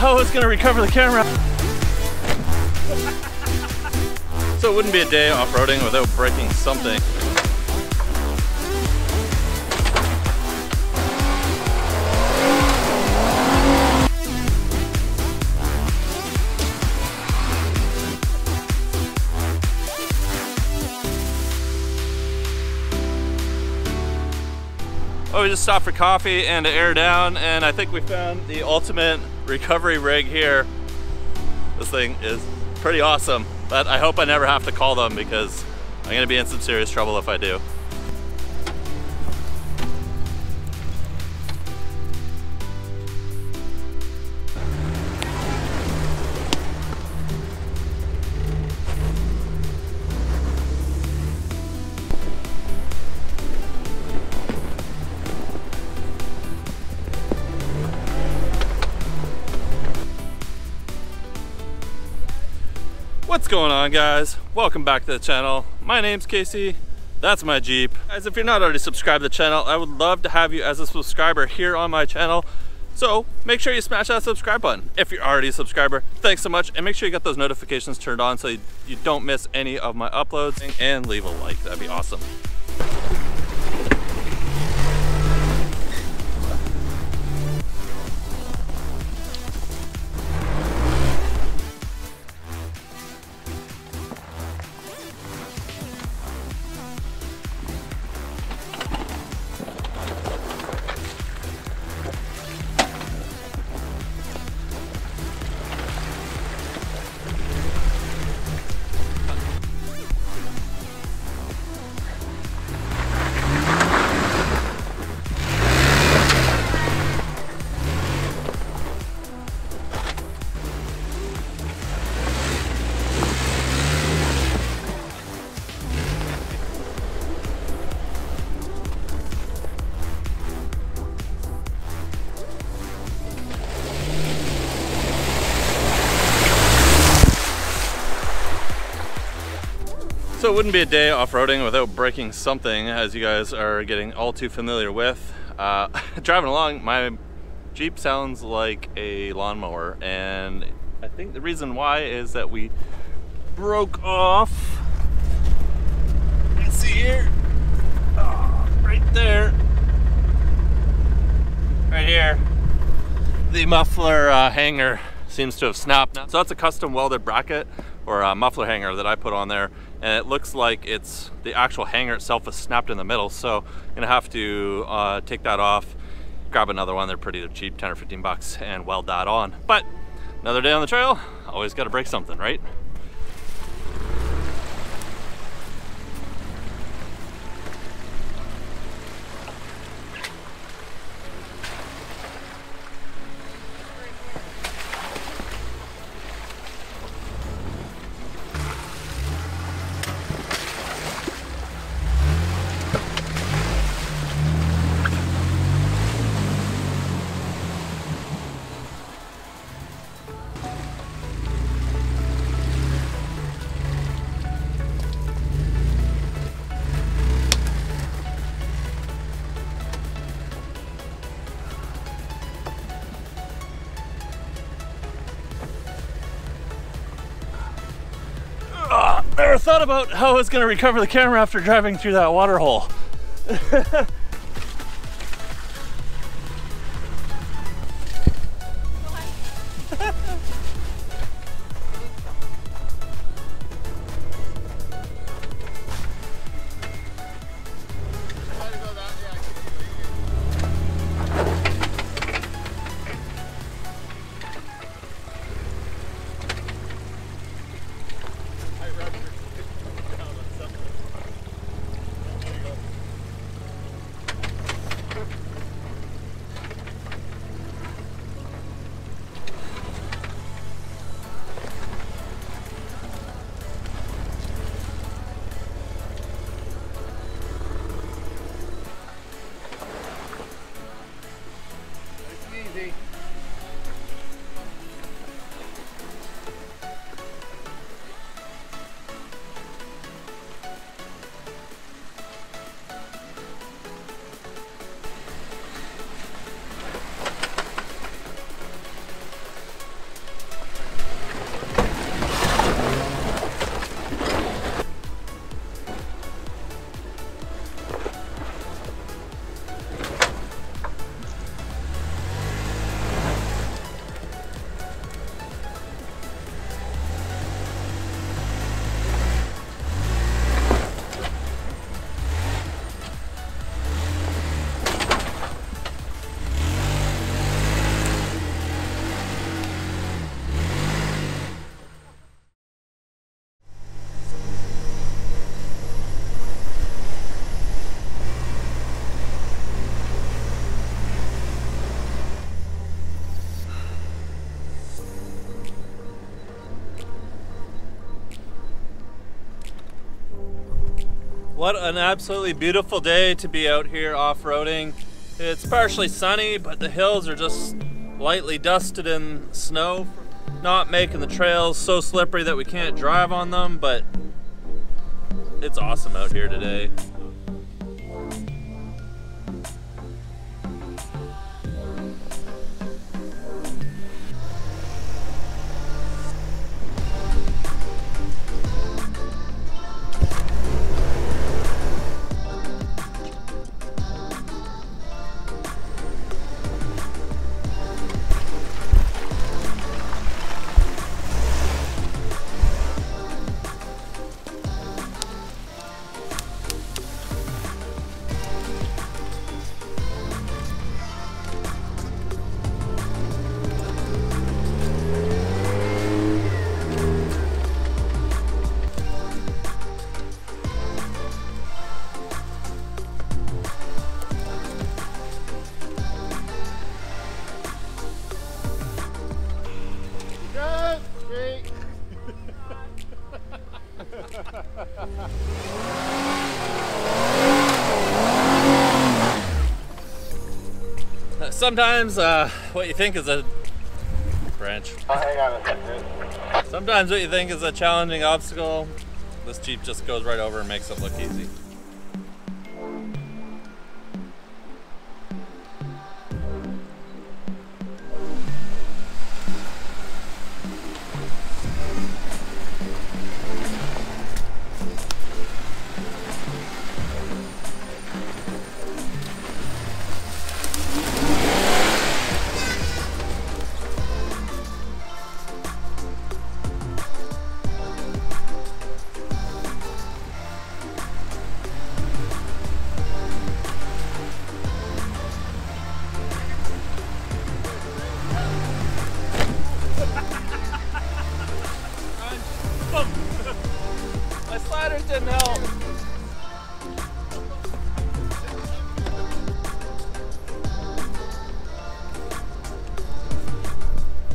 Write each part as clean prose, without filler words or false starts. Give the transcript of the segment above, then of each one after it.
how I was gonna recover the camera. So it wouldn't be a day off-roading without breaking something. Oh, we just stopped for coffee and to air down, and I think we found the ultimate recovery rig here. This thing is pretty awesome, but I hope I never have to call them because I'm gonna be in some serious trouble if I do. What's going on, guys? Welcome back to the channel. My name's Casey. That's my Jeep. Guys, if you're not already subscribed to the channel, I would love to have you as a subscriber here on my channel. So make sure you smash that subscribe button. If you're already a subscriber, thanks so much. And make sure you get those notifications turned on so you don't miss any of my uploads. And leave a like, that'd be awesome. So it wouldn't be a day off-roading without breaking something, as you guys are getting all too familiar with. Driving along, my Jeep sounds like a lawnmower, and I think the reason why is that we broke off. You can see here, right there, right here, the muffler hanger seems to have snapped. So that's a custom welded bracket or a muffler hanger that I put on there, and it looks like it's the actual hanger itself is snapped in the middle. So I'm gonna have to take that off, grab another one. They're pretty cheap, 10 or 15 bucks, and weld that on. But another day on the trail, always got to break something, right? Never thought about how I was going to recover the camera after driving through that water hole. What an absolutely beautiful day to be out here off-roading. It's partially sunny, but the hills are just lightly dusted in snow, not making the trails so slippery that we can't drive on them, but it's awesome out here today. Sometimes what you think is a branch. Oh, hang on a second. Sometimes what you think is a challenging obstacle, this Jeep just goes right over and makes it look easy. My sliders didn't help.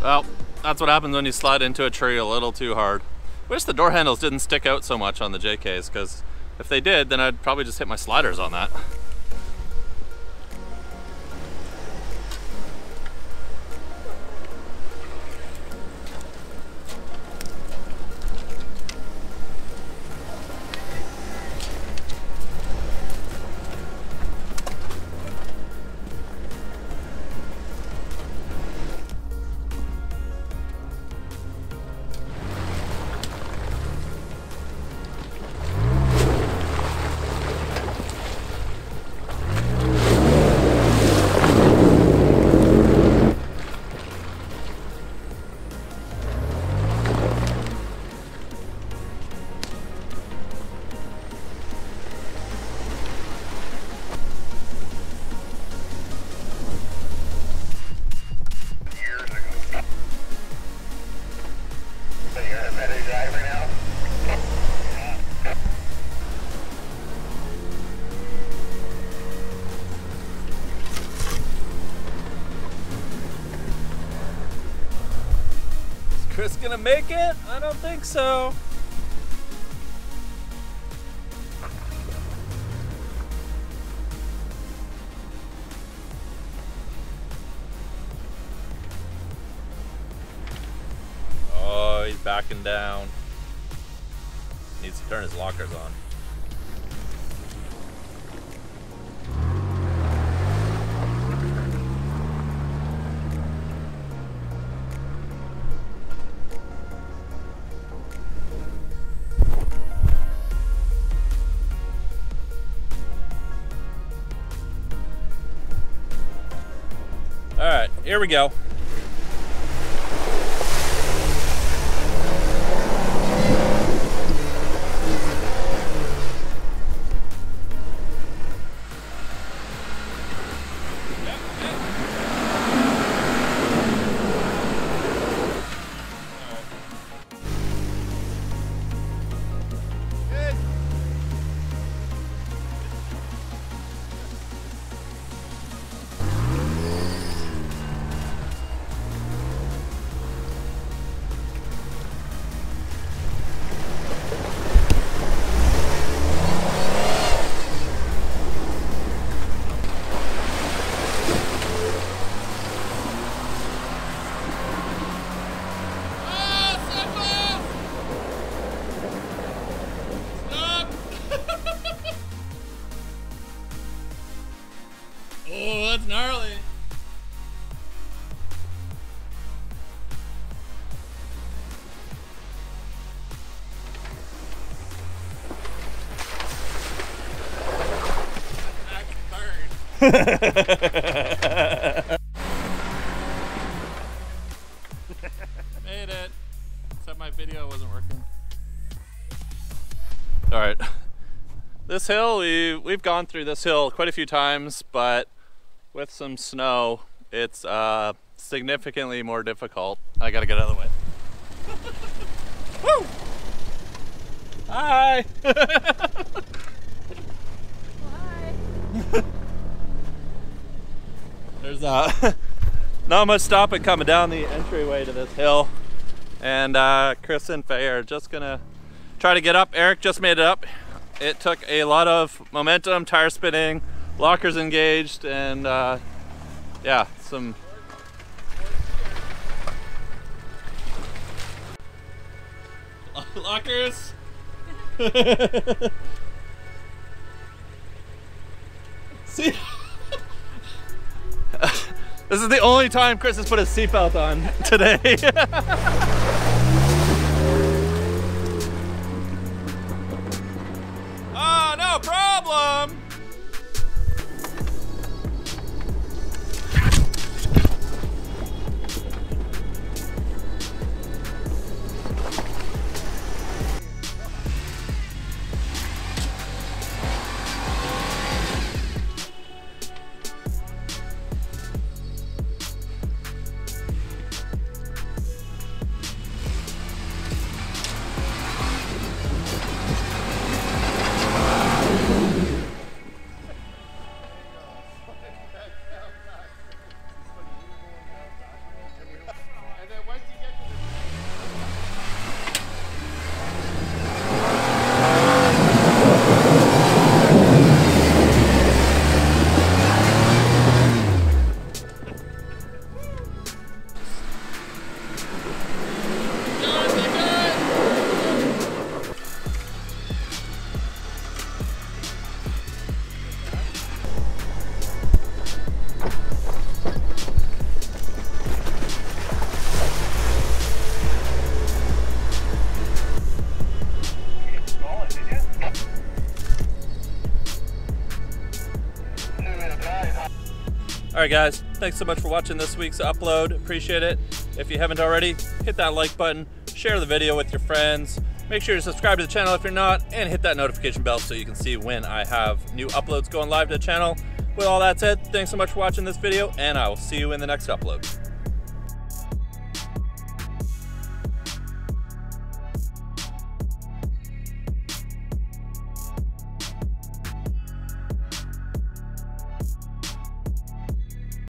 Well, that's what happens when you slide into a tree a little too hard. Wish the door handles didn't stick out so much on the JKs, because if they did, then I'd probably just hit my sliders on that. Chris gonna make it? I don't think so. Oh, he's backing down. Needs to turn his lockers on. All right, here we go. gnarly. Made it. Except my video wasn't working. All right. This hill, we've gone through this hill quite a few times, but with some snow, it's significantly more difficult. I gotta get out of the way. Woo! Hi! Hi. There's not much stopping coming down the entryway to this hill, and Chris and Faye are just gonna try to get up. Eric just made it up. It took a lot of momentum, tire spinning, lockers engaged, and yeah, some lockers. See? This is the only time Chris has put his seatbelt on today. Oh, no problem. Alright guys, thanks so much for watching this week's upload. Appreciate it. If you haven't already, hit that like button, share the video with your friends, make sure to subscribe to the channel if you're not, and hit that notification bell so you can see when I have new uploads going live to the channel. With all that said, thanks so much for watching this video, and I will see you in the next upload.